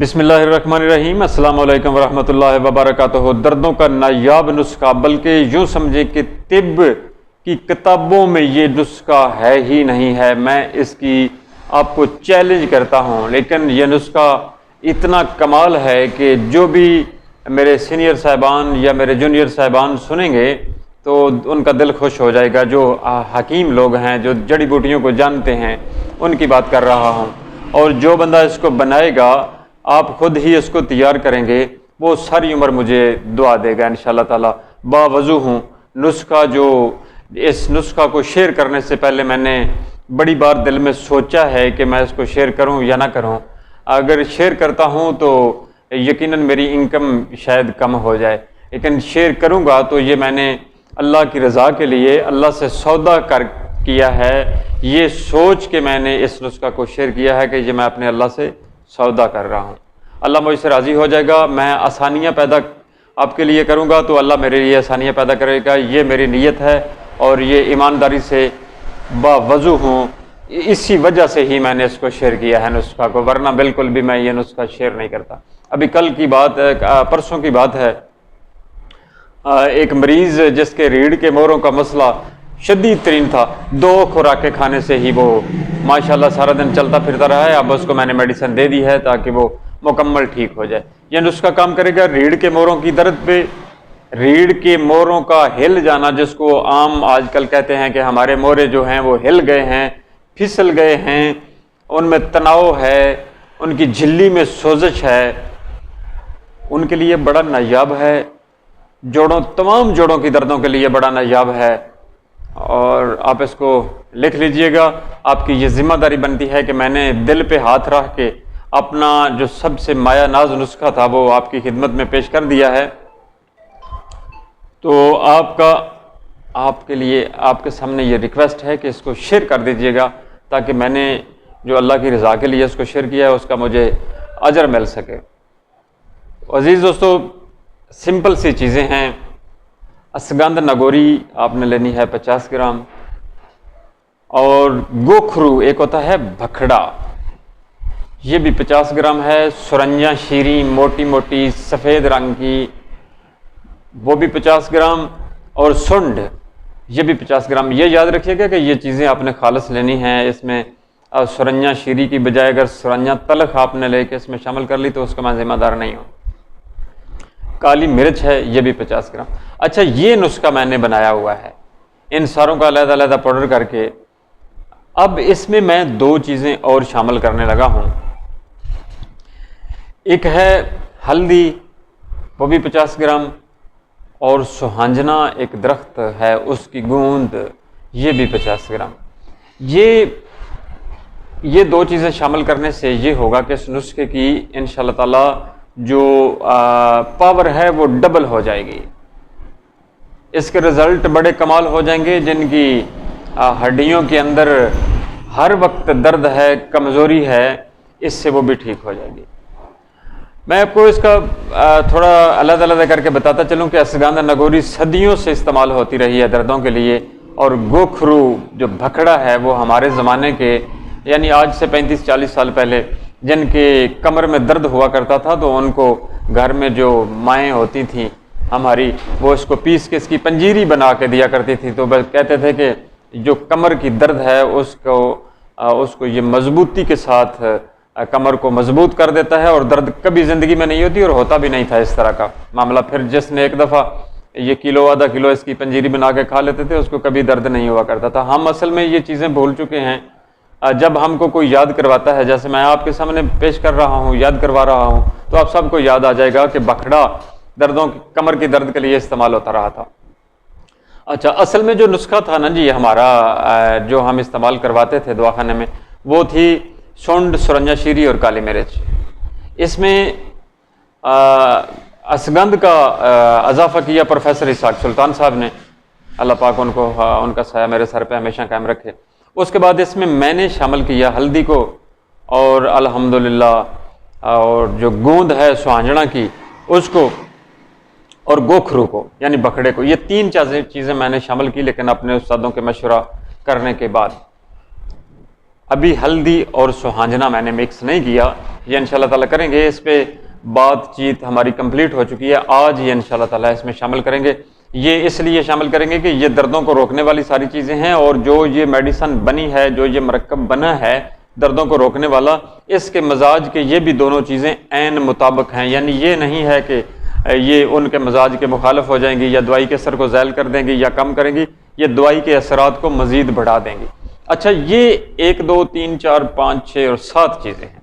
بسم اللہ الرحمن الرحیم۔ السلام علیکم ورحمۃ اللہ وبرکاتہ۔ دردوں کا نایاب نسخہ، بلکہ یوں سمجھیں کہ طب کی کتابوں میں یہ نسخہ ہے ہی نہیں ہے۔ میں اس کی آپ کو چیلنج کرتا ہوں، لیکن یہ نسخہ اتنا کمال ہے کہ جو بھی میرے سینئر صاحبان یا میرے جونیئر صاحبان سنیں گے تو ان کا دل خوش ہو جائے گا۔ جو حکیم لوگ ہیں، جو جڑی بوٹیوں کو جانتے ہیں، ان کی بات کر رہا ہوں۔ اور جو بندہ اس کو بنائے گا، آپ خود ہی اس کو تیار کریں گے، وہ ساری عمر مجھے دعا دے گا انشاءاللہ تعالی۔ باوضو ہوں نسخہ، جو اس نسخہ کو شیئر کرنے سے پہلے میں نے بڑی بار دل میں سوچا ہے کہ میں اس کو شیئر کروں یا نہ کروں۔ اگر شیئر کرتا ہوں تو یقیناً میری انکم شاید کم ہو جائے، لیکن شیئر کروں گا تو یہ میں نے اللہ کی رضا کے لیے اللہ سے سودا کیا ہے۔ یہ سوچ کے میں نے اس نسخہ کو شیئر کیا ہے کہ یہ میں اپنے اللہ سے سودا کر رہا ہوں۔ اللہ مجھ سے راضی ہو جائے گا، میں آسانیاں پیدا آپ کے لیے کروں گا تو اللہ میرے لیے آسانیاں پیدا کرے گا۔ یہ میری نیت ہے اور یہ ایمانداری سے باوضو ہوں، اسی وجہ سے ہی میں نے اس کو شیئر کیا ہے نسخہ کو، ورنہ بالکل بھی میں یہ نسخہ شیئر نہیں کرتا۔ ابھی کل کی بات ہے، پرسوں کی بات ہے، ایک مریض جس کے ریڑھ کے موڑوں کا مسئلہ شدید ترین تھا، 2 خوراکیں کھانے سے ہی وہ ماشاءاللہ سارا دن چلتا پھرتا رہا ہے۔ اب اس کو میں نے میڈیسن دے دی ہے تاکہ وہ مکمل ٹھیک ہو جائے۔ یہ نسخہ کام کرے گا ریڑھ کے موڑوں کی درد پہ، ریڑھ کے موڑوں کا ہل جانا، جس کو عام آج کل کہتے ہیں کہ ہمارے موڑے جو ہیں وہ ہل گئے ہیں، پھسل گئے ہیں، ان میں تناؤ ہے، ان کی جھلی میں سوزش ہے، ان کے لیے بڑا نایاب ہے۔ تمام جوڑوں کی دردوں کے لیے بڑا نایاب ہے، اور آپ اس کو لکھ لیجئے گا۔ آپ کی یہ ذمہ داری بنتی ہے کہ میں نے دل پہ ہاتھ رکھ کے اپنا جو سب سے مایہ ناز نسخہ تھا وہ آپ کی خدمت میں پیش کر دیا ہے۔ تو آپ کے لیے آپ کے سامنے یہ ریکویسٹ ہے کہ اس کو شیئر کر دیجئے گا، تاکہ میں نے جو اللہ کی رضا کے لیے اس کو شیئر کیا ہے اس کا مجھے اجر مل سکے۔ عزیز دوستو، سمپل سی چیزیں ہیں۔ اسگند نگوری آپ نے لینی ہے 50 گرام، اور گوکھرو ایک ہوتا ہے بھکھڑا، یہ بھی 50 گرام ہے۔ سرنجا شیریں موٹی موٹی سفید رنگ کی، وہ بھی 50 گرام، اور سنڈ یہ بھی 50 گرام۔ یہ یاد رکھیے گا کہ یہ چیزیں آپ نے خالص لینی ہیں۔ اس میں سرنجا شیریں کی بجائے اگر سرنجا تلخ آپ نے لے کے اس میں شامل کر لی تو اس کا میں ذمہ دار نہیں ہوں۔ کالی مرچ ہے، یہ بھی 50 گرام۔ اچھا، یہ نسخہ میں نے بنایا ہوا ہے ان ساروں کا علیحدہ علیحدہ پاؤڈر کر کے۔ اب اس میں میں 2 چیزیں اور شامل کرنے لگا ہوں۔ ایک ہے ہلدی، وہ بھی 50 گرام، اور سہانجنا ایک درخت ہے اس کی گوند، یہ بھی 50 گرام۔ یہ 2 چیزیں شامل کرنے سے یہ ہوگا کہ اس نسخے کی انشاءاللہ تعالی جو پاور ہے وہ ڈبل ہو جائے گی۔ اس کے رزلٹ بڑے کمال ہو جائیں گے۔ جن کی ہڈیوں کے اندر ہر وقت درد ہے، کمزوری ہے، اس سے وہ بھی ٹھیک ہو جائے گی۔ میں آپ کو اس کا تھوڑا علیحدہ علیحدہ کر کے بتاتا چلوں کہ اسگند نگوری صدیوں سے استعمال ہوتی رہی ہے دردوں کے لیے، اور گوکھرو جو بھکڑا ہے وہ ہمارے زمانے کے، یعنی آج سے 35-40 سال پہلے جن کے کمر میں درد ہوا کرتا تھا تو ان کو گھر میں جو مائیں ہوتی تھیں ہماری، وہ اس کو پیس کے اس کی پنجیری بنا کے دیا کرتی تھی۔ تو کہتے تھے کہ جو کمر کی درد ہے اس کو یہ مضبوطی کے ساتھ کمر کو مضبوط کر دیتا ہے، اور درد کبھی زندگی میں نہیں ہوتی، اور ہوتا بھی نہیں تھا اس طرح کا معاملہ۔ پھر جس نے ایک دفعہ یہ کلو آدھا کلو اس کی پنجیری بنا کے کھا لیتے تھے اس کو کبھی درد نہیں ہوا کرتا تھا۔ ہم اصل میں یہ چیزیں بھول چکے ہیں۔ جب ہم کو کوئی یاد کرواتا ہے، جیسے میں آپ کے سامنے پیش کر رہا ہوں، یاد کروا رہا ہوں، تو آپ سب کو یاد آ جائے گا کہ بکھڑا کمر کی درد کے لیے استعمال ہوتا رہا تھا۔ اچھا، اصل میں جو نسخہ تھا نا جی ہمارا، جو ہم استعمال کرواتے تھے دواخانے میں، وہ تھی سونڈ، سرنجا شیری اور کالی مرچ۔ اس میں اسگند کا اضافہ کیا پروفیسر اسحاق سلطان صاحب نے، اللہ پاک ان کا سایہ میرے سر پہ ہمیشہ قائم رکھے۔ اس کے بعد اس میں نے شامل کیا ہلدی کو، اور الحمدللہ اور جو گوند ہے سہانجنا کی اس کو، اور گوکھرو کو یعنی بکھڑے کو۔ یہ 3 چیزیں میں نے شامل کی، لیکن اپنے استادوں کے مشورہ کرنے کے بعد۔ ابھی ہلدی اور سوہانجنا میں نے مکس نہیں کیا، یہ انشاءاللہ تعالیٰ کریں گے، اس پہ بات چیت ہماری کمپلیٹ ہو چکی ہے، آج یہ انشاءاللہ تعالیٰ اس میں شامل کریں گے۔ یہ اس لیے شامل کریں گے کہ یہ دردوں کو روکنے والی ساری چیزیں ہیں، اور جو یہ میڈیسن بنی ہے، جو یہ مرکب بنا ہے دردوں کو روکنے والا، اس کے مزاج کے یہ بھی دونوں چیزیں عین مطابق ہیں، یعنی یہ نہیں ہے کہ یہ ان کے مزاج کے مخالف ہو جائیں گی یا دوائی کے اثر کو زائل کر دیں گی یا کم کریں گی، یہ دوائی کے اثرات کو مزید بڑھا دیں گی۔ اچھا، یہ 1 2 3 4 5 6 اور 7 چیزیں ہیں۔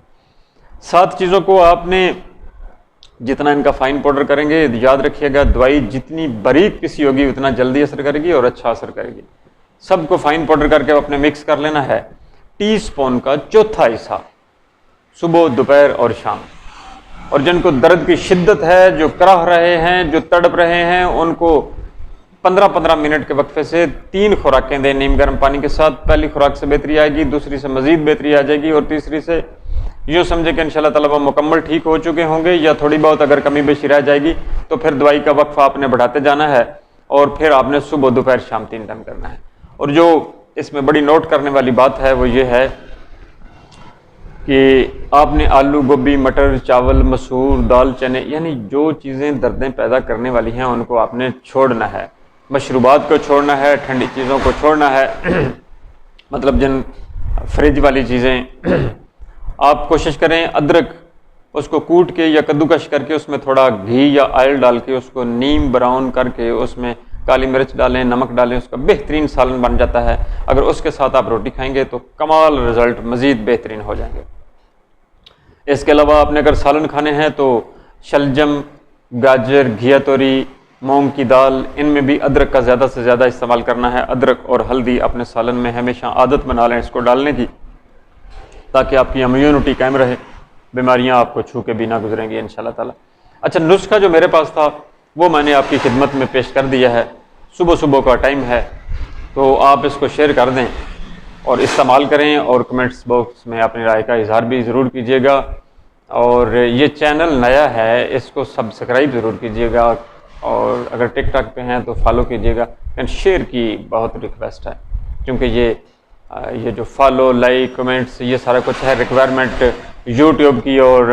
7 چیزوں کو آپ نے جتنا ان کا فائن پاؤڈر کریں گے، یاد رکھیے گا دوائی جتنی باریک پیسی ہوگی اتنا جلدی اثر کرے گی اور اچھا اثر کرے گی۔ سب کو فائن پاؤڈر کر کے اپنے مکس کر لینا ہے، ٹی سپون کا چوتھا حصہ صبح، دوپہر اور شام۔ اور جن کو درد کی شدت ہے، جو کراہ رہے ہیں، جو تڑپ رہے ہیں، ان کو 15 منٹ کے وقفے سے 3 خوراکیں دیں نیم گرم پانی کے ساتھ۔ پہلی خوراک سے بہتری آئے گی، دوسری سے مزید بہتری آ جائے گی، اور تیسری سے یوں سمجھے کہ انشاءاللہ تعالیٰ وہ مکمل ٹھیک ہو چکے ہوں گے، یا تھوڑی بہت اگر کمی بیشی رہ جائے گی تو پھر دوائی کا وقفہ آپ نے بڑھاتے جانا ہے، اور پھر آپ نے صبح، دوپہر، شام 3 ٹائم کرنا ہے۔ اور جو اس میں بڑی نوٹ کرنے والی بات ہے وہ یہ ہے کہ آپ نے آلو، گوبھی، مٹر، چاول، مسور، دال، چنے، یعنی جو چیزیں دردیں پیدا کرنے والی ہیں ان کو آپ نے چھوڑنا ہے۔ مشروبات کو چھوڑنا ہے، ٹھنڈی چیزوں کو چھوڑنا ہے، مطلب جن فریج والی چیزیں۔ آپ کوشش کریں ادرک اس کو کوٹ کے یا کدوکش کر کے اس میں تھوڑا گھی یا آئل ڈال کے اس کو نیم براؤن کر کے اس میں کالی مرچ ڈالیں، نمک ڈالیں، اس کا بہترین سالن بن جاتا ہے۔ اگر اس کے ساتھ آپ روٹی کھائیں گے تو کمال رزلٹ مزید بہترین ہو جائیں گے۔ اس کے علاوہ آپ نے اگر سالن کھانے ہیں تو شلجم، گاجر، گھیا توری، مونگ کی دال، ان میں بھی ادرک کا زیادہ سے زیادہ استعمال کرنا ہے۔ ادرک اور ہلدی اپنے سالن میں ہمیشہ عادت بنا لیں اس کو ڈالنے کی، تاکہ آپ کی امیونٹی قائم رہے، بیماریاں آپ کو چھو کے بھی نہ گزریں گی انشاءاللہ تعالیٰ۔ اچھا، نسخہ جو میرے پاس تھا وہ میں نے آپ کی خدمت میں پیش کر دیا ہے۔ صبح کا ٹائم ہے تو آپ اس کو شیئر کر دیں اور استعمال کریں، اور کمنٹس باکس میں اپنی رائے کا اظہار بھی ضرور کیجیے گا۔ اور یہ چینل نیا ہے، اس کو سبسکرائب ضرور کیجیے گا، اور اگر ٹک ٹاک پہ ہیں تو فالو کیجیے گا، اینڈ شیئر کی بہت ریکویسٹ ہے، کیونکہ یہ جو فالو، لائک، کمنٹس، یہ سارا کچھ ہے ریکوائرمنٹ یوٹیوب کی اور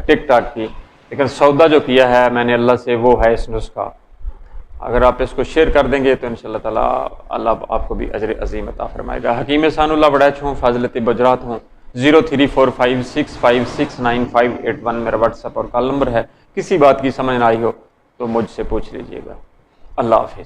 ٹک ٹاک کی، لیکن سودا جو کیا ہے میں نے اللہ سے وہ ہے اس نسخہ۔ اگر آپ اس کو شیئر کر دیں گے تو انشاءاللہ تعالیٰ اللہ آپ کو بھی اجر عظیم عطا فرمائے گا۔ حکیم احسان اللہ وڑیچ ہوں، فاضل بجرات ہوں، 0345659581 میرا واٹس ایپ اور کال نمبر ہے۔ کسی بات کی سمجھ نہ آئی ہو تو مجھ سے پوچھ لیجیے گا۔ اللہ حافظ۔